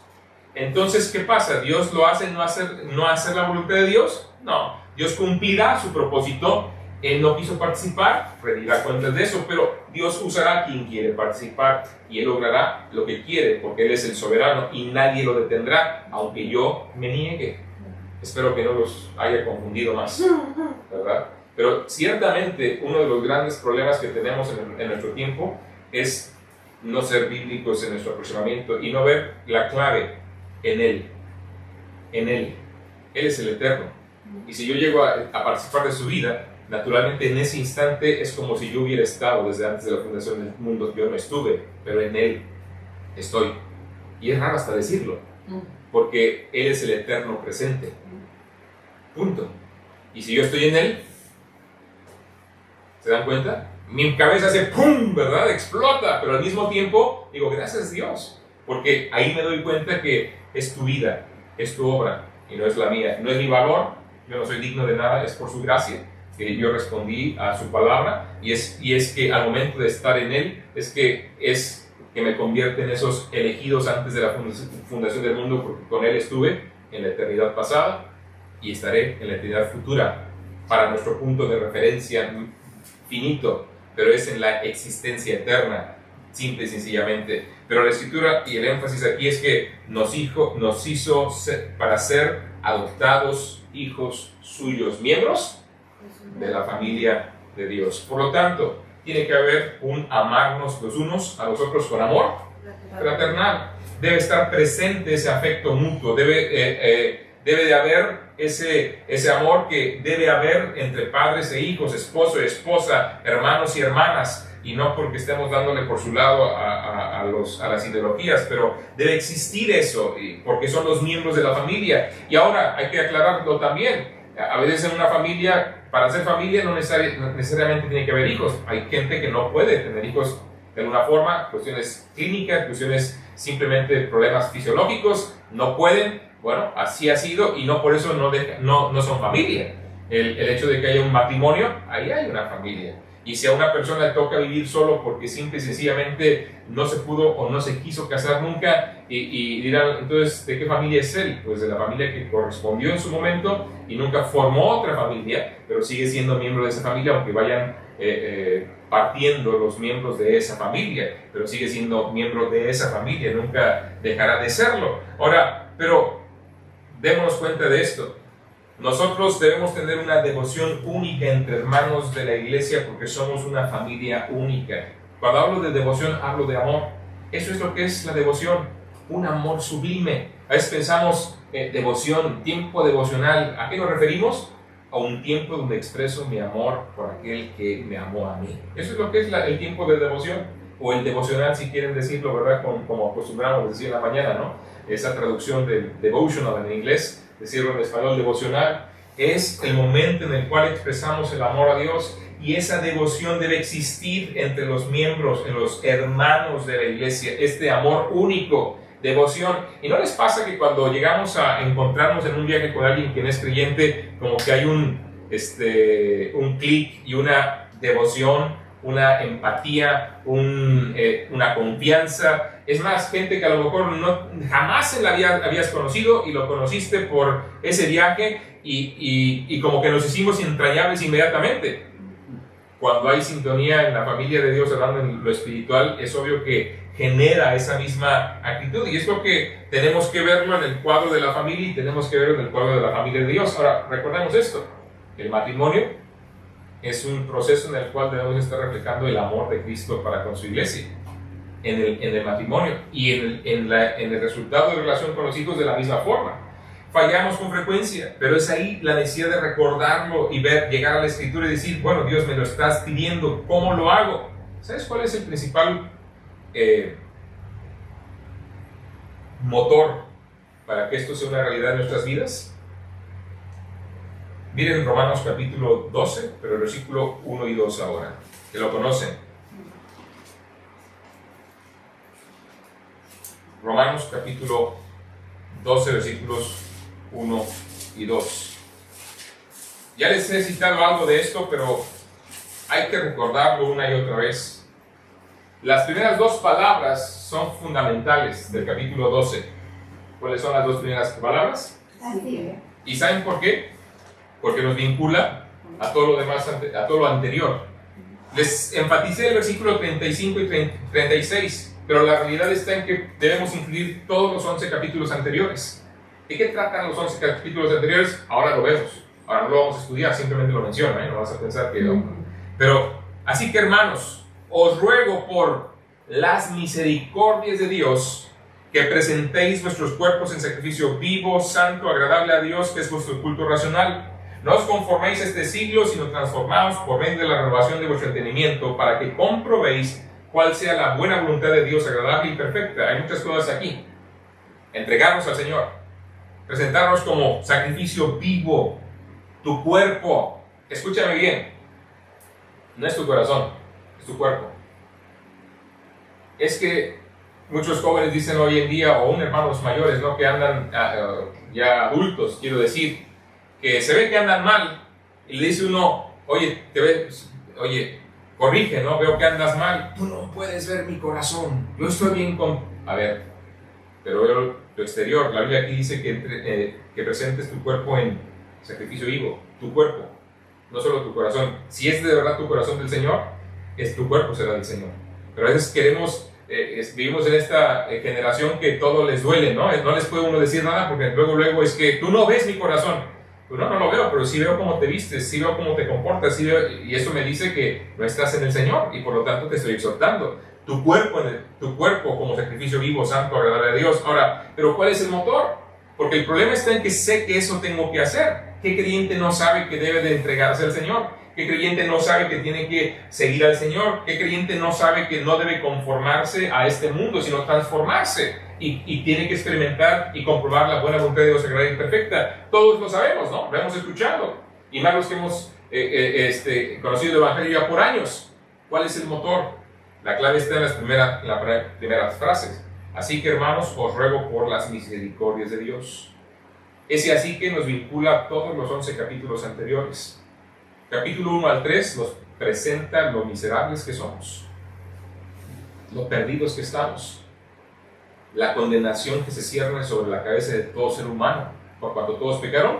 Entonces, ¿qué pasa? ¿Dios lo hace no hacer la voluntad de Dios? No. Dios cumplirá su propósito. Él no quiso participar, rendirá cuentas de eso, pero Dios usará a quien quiere participar y Él logrará lo que quiere, porque Él es el soberano y nadie lo detendrá, aunque yo me niegue. Espero que no los haya confundido más, ¿verdad? Pero ciertamente uno de los grandes problemas que tenemos en nuestro tiempo es no ser bíblicos en nuestro aproximamiento y no ver la clave en Él. En Él. Él es el eterno. Y si yo llego a participar de su vida, naturalmente en ese instante es como si yo hubiera estado desde antes de la fundación del mundo. Yo no estuve, pero en Él estoy. Y es raro hasta decirlo, porque Él es el eterno presente. Punto. Y si yo estoy en Él, ¿se dan cuenta? Mi cabeza hace ¡pum!, ¿verdad? Explota, pero al mismo tiempo digo, gracias Dios, porque ahí me doy cuenta que es tu vida, es tu obra, y no es la mía. No es mi valor, yo no soy digno de nada, es por su gracia que yo respondí a su palabra, y es que al momento de estar en Él, es que me convierte en esos elegidos antes de la fundación del mundo, porque con Él estuve en la eternidad pasada, y estaré en la eternidad futura, para nuestro punto de referencia finito, pero es en la existencia eterna, simple y sencillamente. Pero la Escritura y el énfasis aquí es que nos hizo para ser adoptados hijos suyos, miembros de la familia de Dios. Por lo tanto, tiene que haber un amarnos los unos a los otros con amor fraternal. Debe estar presente ese afecto mutuo, debe de haber ese amor que debe haber entre padres e hijos, esposo y esposa, hermanos y hermanas, y no porque estemos dándole por su lado a las ideologías, pero debe existir eso, porque son los miembros de la familia. Y ahora hay que aclararlo también. A veces en una familia, para ser familia no necesariamente tiene que haber hijos. Hay gente que no puede tener hijos de alguna forma, cuestiones clínicas, cuestiones simplemente problemas fisiológicos, no pueden. Bueno, así ha sido y no por eso no son familia. El hecho de que haya un matrimonio, ahí hay una familia. Y si a una persona le toca vivir solo porque simple y sencillamente no se pudo o no se quiso casar nunca, y dirán, entonces, ¿de qué familia es él? Pues de la familia que correspondió en su momento y nunca formó otra familia, pero sigue siendo miembro de esa familia, aunque vayan partiendo los miembros de esa familia, pero sigue siendo miembro de esa familia, nunca dejará de serlo. Ahora, pero démonos cuenta de esto. Nosotros debemos tener una devoción única entre hermanos de la iglesia porque somos una familia única. Cuando hablo de devoción, hablo de amor. Eso es lo que es la devoción, un amor sublime. A veces pensamos devoción, tiempo devocional. ¿A qué nos referimos? A un tiempo donde expreso mi amor por aquel que me amó a mí. Eso es lo que es el tiempo de devoción, o el devocional si quieren decirlo, ¿verdad? Como acostumbramos decir en la mañana, ¿no? Esa traducción del devotional en inglés, decirlo en español devocional, es el momento en el cual expresamos el amor a Dios, y esa devoción debe existir entre los miembros, en los hermanos de la iglesia, este amor único, devoción. ¿Y no les pasa que cuando llegamos a encontrarnos en un viaje con alguien que no es creyente, como que hay un clic y una devoción, una empatía, una confianza. Es más, gente que a lo mejor jamás en la vida habías conocido y lo conociste por ese viaje y como que nos hicimos entrañables inmediatamente. Cuando hay sintonía en la familia de Dios, hablando en lo espiritual, es obvio que genera esa misma actitud, y es lo que tenemos que verlo en el cuadro de la familia y tenemos que verlo en el cuadro de la familia de Dios. Ahora, recordemos esto: el matrimonio es un proceso en el cual debemos estar reflejando el amor de Cristo para con su iglesia en el matrimonio, y en el resultado de relación con los hijos de la misma forma. Fallamos con frecuencia, pero es ahí la necesidad de recordarlo y llegar a la Escritura y decir, bueno, Dios, me lo estás pidiendo, ¿cómo lo hago? ¿Sabes cuál es el principal motor para que esto sea una realidad en nuestras vidas? Miren Romanos capítulo 12, pero el versículo 1 y 2 ahora, que lo conocen. Romanos capítulo 12, versículos 1 y 2. Ya les he citado algo de esto, pero hay que recordarlo una y otra vez. Las primeras dos palabras son fundamentales del capítulo 12. ¿Cuáles son las dos primeras palabras? Así. ¿Y saben por qué? Porque nos vincula a todo lo demás, a todo lo anterior. Les enfaticé el versículo 35 y 36, pero la realidad está en que debemos incluir todos los 11 capítulos anteriores. ¿De qué tratan los 11 capítulos anteriores? Ahora lo vemos. Ahora no lo vamos a estudiar, simplemente lo menciono, no vas a pensar que no. Pero, así que hermanos, os ruego por las misericordias de Dios que presentéis vuestros cuerpos en sacrificio vivo, santo, agradable a Dios, que es vuestro culto racional. No os conforméis a este siglo, sino transformaos por medio de la renovación de vuestro entendimiento, para que comprobéis cuál sea la buena voluntad de Dios, agradable y perfecta. Hay muchas cosas aquí. Entregarnos al Señor. Presentarnos como sacrificio vivo. Tu cuerpo, escúchame bien, no es tu corazón, es tu cuerpo. Es que muchos jóvenes dicen hoy en día, o hermanos mayores, ¿no?, que andan ya adultos, quiero decir, que se ve que andan mal, y le dice uno, oye, corrige, ¿no? Veo que andas mal. Tú no puedes ver mi corazón, yo estoy bien con... A ver, pero veo lo exterior. La Biblia aquí dice que presentes tu cuerpo en sacrificio vivo, tu cuerpo, no solo tu corazón. Si es de verdad tu corazón del Señor, es tu cuerpo será del Señor. Pero a veces vivimos en esta generación que todo les duele, ¿no? No les puede uno decir nada porque luego es que tú no ves mi corazón. Pues no lo veo, pero sí veo cómo te vistes, sí veo cómo te comportas, sí veo, y eso me dice que no estás en el Señor, y por lo tanto te estoy exhortando. Tu cuerpo como sacrificio vivo, santo, agradable a Dios. Ahora, ¿pero cuál es el motor? Porque el problema está en que sé que eso tengo que hacer. ¿Qué creyente no sabe que debe de entregarse al Señor? ¿Qué creyente no sabe que tiene que seguir al Señor? ¿Qué creyente no sabe que no debe conformarse a este mundo, sino transformarse? Y tiene que experimentar y comprobar la buena voluntad de Dios agradable y perfecta. Todos lo sabemos, ¿no? Lo hemos escuchado. Y más los que hemos conocido el Evangelio ya por años. ¿Cuál es el motor? La clave está en las primeras frases. Así que, hermanos, os ruego por las misericordias de Dios. Ese así que nos vincula a todos los 11 capítulos anteriores. Capítulo 1 al 3 nos presenta lo miserables que somos, lo perdidos que estamos, la condenación que se cierne sobre la cabeza de todo ser humano por cuanto todos pecaron.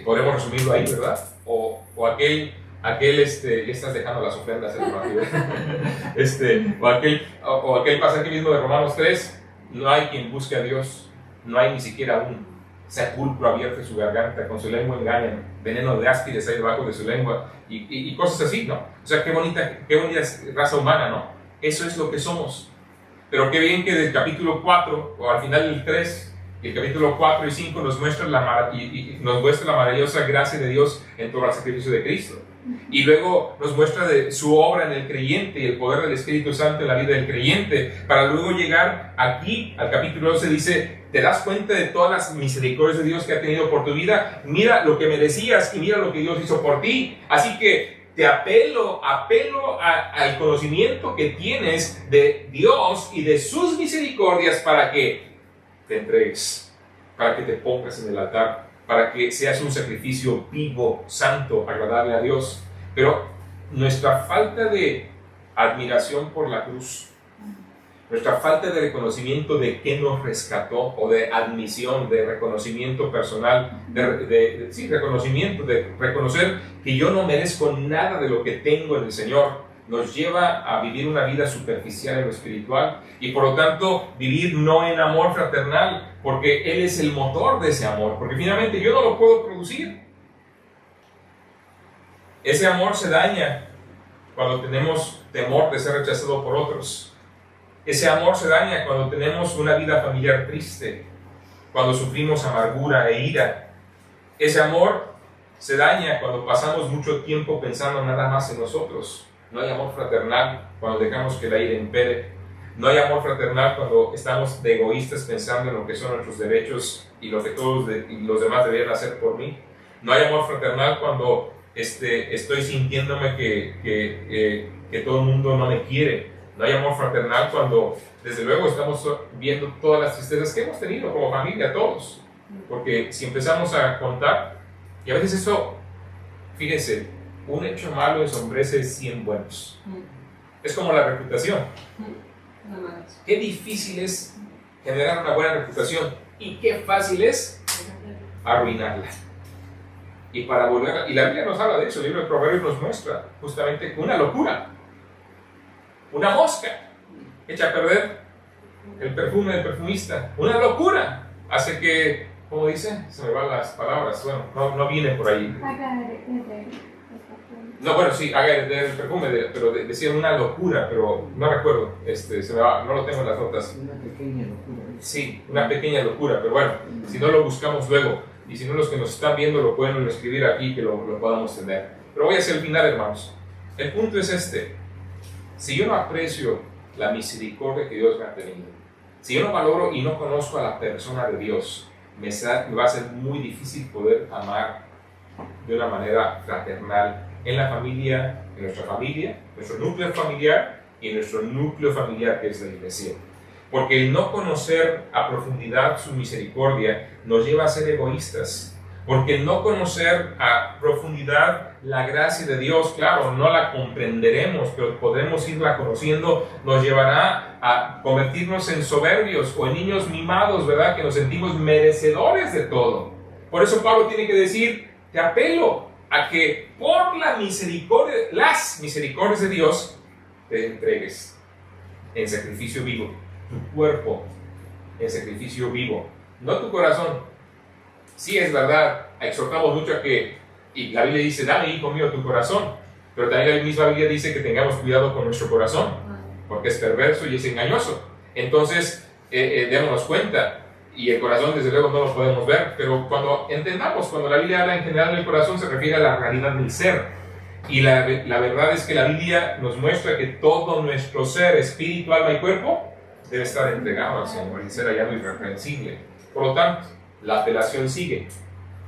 Podemos resumirlo ahí, ¿verdad? O aquel ya estás dejando las ofrendas, hermano. O aquel pasaje mismo de Romanos 3, no hay quien busque a Dios, no hay ni siquiera un sepulcro abierto en su garganta, con su lengua engañan, veneno de áspides hay debajo de su lengua, y cosas así, ¿no? O sea, qué bonita raza humana, ¿no? Eso es lo que somos. Pero qué bien que del capítulo 4, o al final del 3, y el capítulo 4 y 5 nos muestra nos muestra la maravillosa gracia de Dios en todo el sacrificio de Cristo. Y luego nos muestra de su obra en el creyente y el poder del Espíritu Santo en la vida del creyente, para luego llegar aquí al capítulo 12. Dice, ¿te das cuenta de todas las misericordias de Dios que ha tenido por tu vida? Mira lo que merecías y mira lo que Dios hizo por ti. Así que te apelo al conocimiento que tienes de Dios y de sus misericordias para que te entregues, para que te pongas en el altar, para que seas un sacrificio vivo, santo, agradable a Dios. Pero nuestra falta de admiración por la cruz, nuestra falta de reconocimiento de qué nos rescató, o de admisión, de reconocimiento personal, sí, reconocimiento, de reconocer que yo no merezco nada de lo que tengo en el Señor, nos lleva a vivir una vida superficial en lo espiritual y por lo tanto vivir no en amor fraternal, porque Él es el motor de ese amor, porque finalmente yo no lo puedo producir. Ese amor se daña cuando tenemos temor de ser rechazado por otros. Ese amor se daña cuando tenemos una vida familiar triste, cuando sufrimos amargura e ira. Ese amor se daña cuando pasamos mucho tiempo pensando nada más en nosotros. No hay amor fraternal cuando dejamos que la ira impere. No hay amor fraternal cuando estamos de egoístas pensando en lo que son nuestros derechos y lo que todos los demás deberían hacer por mí. No hay amor fraternal cuando estoy sintiéndome que todo el mundo no me quiere. No hay amor fraternal cuando, desde luego, estamos viendo todas las tristezas que hemos tenido como familia, todos. Porque si empezamos a contar, y a veces eso, fíjense, un hecho malo ensombrece 100 buenos. Es como la reputación. Qué difícil es generar una buena reputación y qué fácil es arruinarla. Y para volver, y la Biblia nos habla de eso, el libro de Proverbios nos muestra justamente una locura, una mosca echa a perder el perfume del perfumista, una locura hace que, ¿cómo dice? Se me van las palabras, bueno, no viene por ahí. No, bueno, sí, haga el perfume, pero decía una locura, pero no recuerdo, se me va, no lo tengo en las notas. Una pequeña locura. Sí, una pequeña locura, pero bueno, si no lo buscamos luego, y si no los que nos están viendo lo pueden escribir aquí, que lo podamos tener. Pero voy hacia el final, hermanos. El punto es si yo no aprecio la misericordia que Dios me ha tenido, si yo no valoro y no conozco a la persona de Dios, me va a ser muy difícil poder amar de una manera fraternal en la familia, en nuestra familia, nuestro núcleo familiar y en nuestro núcleo familiar que es la iglesia. Porque el no conocer a profundidad su misericordia nos lleva a ser egoístas. Porque el no conocer a profundidad la gracia de Dios, claro, no la comprenderemos, pero podremos irla conociendo, nos llevará a convertirnos en soberbios o en niños mimados, ¿verdad? Que nos sentimos merecedores de todo. Por eso Pablo tiene que decir, te apelo a que por la misericordia, las misericordias de Dios, te entregues en sacrificio vivo, tu cuerpo en sacrificio vivo, no tu corazón. Sí, es verdad, exhortamos mucho a que, y la Biblia dice, dame, hijo mío, tu corazón, pero también la misma Biblia dice que tengamos cuidado con nuestro corazón, porque es perverso y es engañoso. Entonces, démonos cuenta. Y el corazón, desde luego, no lo podemos ver, pero cuando entendamos, cuando la Biblia habla en general del corazón, se refiere a la realidad del ser. Y la verdad es que la Biblia nos muestra que todo nuestro ser, espíritu, alma y cuerpo, debe estar entregado al Señor y ser hallado irreprensible. Por lo tanto, la apelación sigue.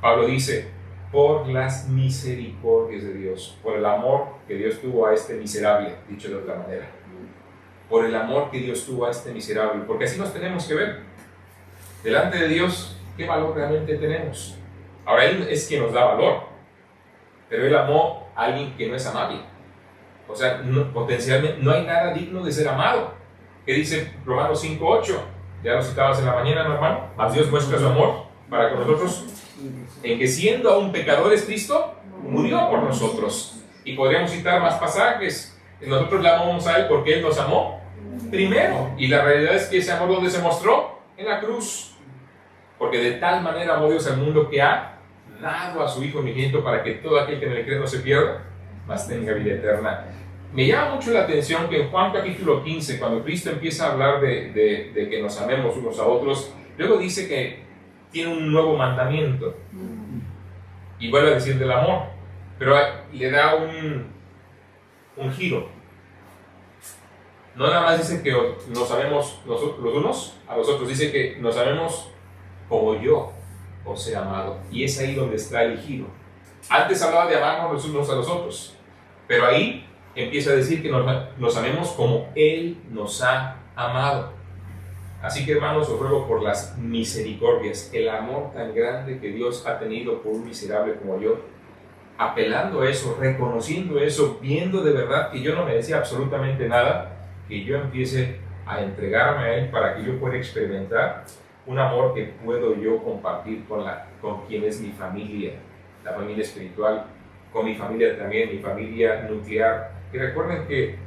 Pablo dice, por las misericordias de Dios, por el amor que Dios tuvo a este miserable, dicho de otra manera. Por el amor que Dios tuvo a este miserable, porque así nos tenemos que ver. Delante de Dios, ¿qué valor realmente tenemos? Ahora, Él es quien nos da valor, pero Él amó a alguien que no es amable. O sea, potencialmente no hay nada digno de ser amado. ¿Qué dice Romanos 5:8? Ya lo citabas en la mañana, ¿no, hermano? Mas Dios muestra su amor para con nosotros, en que siendo aún pecadores, Cristo murió por nosotros. Y podríamos citar más pasajes. Nosotros le amamos a Él porque Él nos amó primero. Y la realidad es que ese amor, ¿dónde se mostró? En la cruz. Porque de tal manera amó Dios al mundo que ha dado a su Hijo unigénito para que todo aquel que en él cree no se pierda, mas tenga vida eterna. Me llama mucho la atención que en Juan capítulo 15, cuando Cristo empieza a hablar de que nos amemos unos a otros, luego dice que tiene un nuevo mandamiento. Y vuelve a decir del amor, pero le da un giro. No nada más dice que nos amemos los unos a los otros, dice que nos amemos como yo os he amado. Y es ahí donde está el giro. Antes hablaba de amarnos los unos a los otros, pero ahí empieza a decir que nos amemos como Él nos ha amado. Así que, hermanos, os ruego por las misericordias, el amor tan grande que Dios ha tenido por un miserable como yo, apelando a eso, reconociendo eso, viendo de verdad que yo no merecía absolutamente nada, que yo empiece a entregarme a Él para que yo pueda experimentar un amor que puedo yo compartir con quien es mi familia, la familia espiritual, con mi familia también, mi familia nuclear. Y recuerden que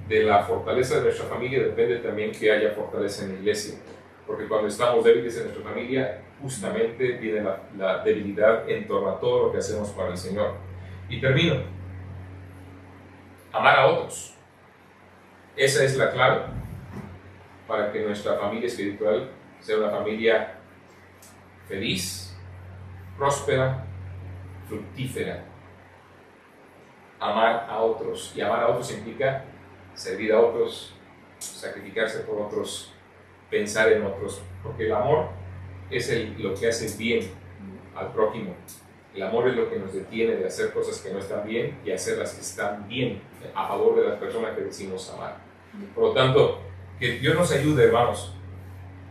de la fortaleza de nuestra familia depende también que haya fortaleza en la iglesia, porque cuando estamos débiles en nuestra familia, justamente viene la debilidad en torno a todo lo que hacemos para el Señor. Y termino. Amar a otros. Esa es la clave para que nuestra familia espiritual sea una familia feliz, próspera, fructífera. Amar a otros. Y amar a otros implica servir a otros, sacrificarse por otros, pensar en otros. Porque el amor es lo que hace bien al prójimo. El amor es lo que nos detiene de hacer cosas que no están bien y hacer las que están bien a favor de las personas que decimos amar. Por lo tanto, que Dios nos ayude, hermanos.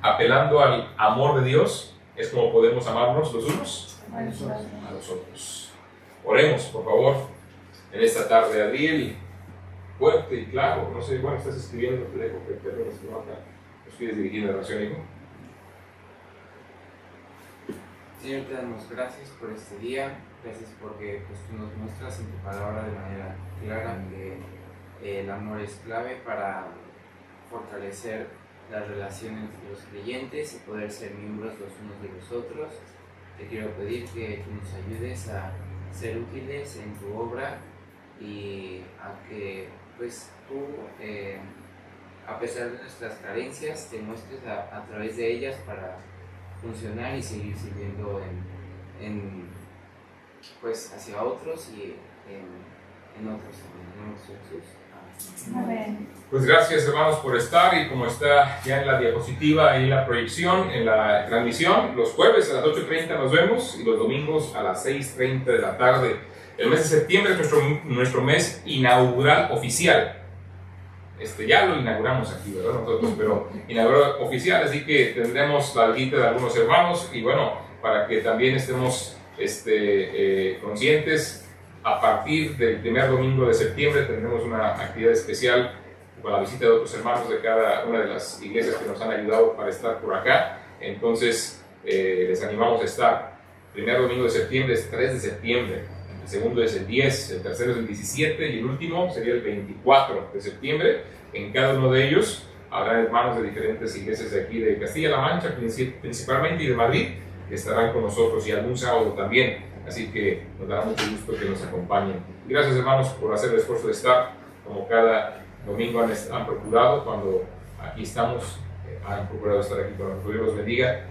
Apelando al amor de Dios, es como podemos amarnos los unos a los otros. Oremos, por favor, en esta tarde. Adriel, fuerte y claro. No sé, bueno, estás escribiendo, te dejo que te ¿Nos quieres dirigir la oración, hijo? Señor, te damos gracias por este día, gracias porque pues, tú nos muestras en tu palabra de manera clara que el amor es clave para fortalecer las relaciones entre los creyentes y poder ser miembros los unos de los otros. Te quiero pedir que tú nos ayudes a ser útiles en tu obra y a que pues tú, a pesar de nuestras carencias, te muestres a través de ellas para funcionar y seguir sirviendo pues hacia otros y en otros también. En nombre de Jesús. Amén. Pues gracias, hermanos, por estar, y como está ya en la diapositiva, en la proyección, en la transmisión, los jueves a las 8:30 nos vemos y los domingos a las 6:30 de la tarde. El mes de septiembre es nuestro mes inaugural oficial. Ya lo inauguramos aquí, ¿verdad? Nosotros, pero inaugural oficial, así que tendremos la visita de algunos hermanos y bueno, para que también estemos conscientes, a partir del primer domingo de septiembre tendremos una actividad especial con la visita de otros hermanos de cada una de las iglesias que nos han ayudado para estar por acá. Entonces, les animamos a estar. El primer domingo de septiembre es 3 de septiembre, el segundo es el 10, el tercero es el 17 y el último sería el 24 de septiembre. En cada uno de ellos habrá hermanos de diferentes iglesias de aquí de Castilla-La Mancha, principalmente, y de Madrid, que estarán con nosotros, y algún sábado también. Así que nos dará mucho gusto que nos acompañen. Gracias, hermanos, por hacer el esfuerzo de estar, como cada domingo han procurado. Cuando aquí estamos, han procurado estar aquí con nosotros. Dios los bendiga.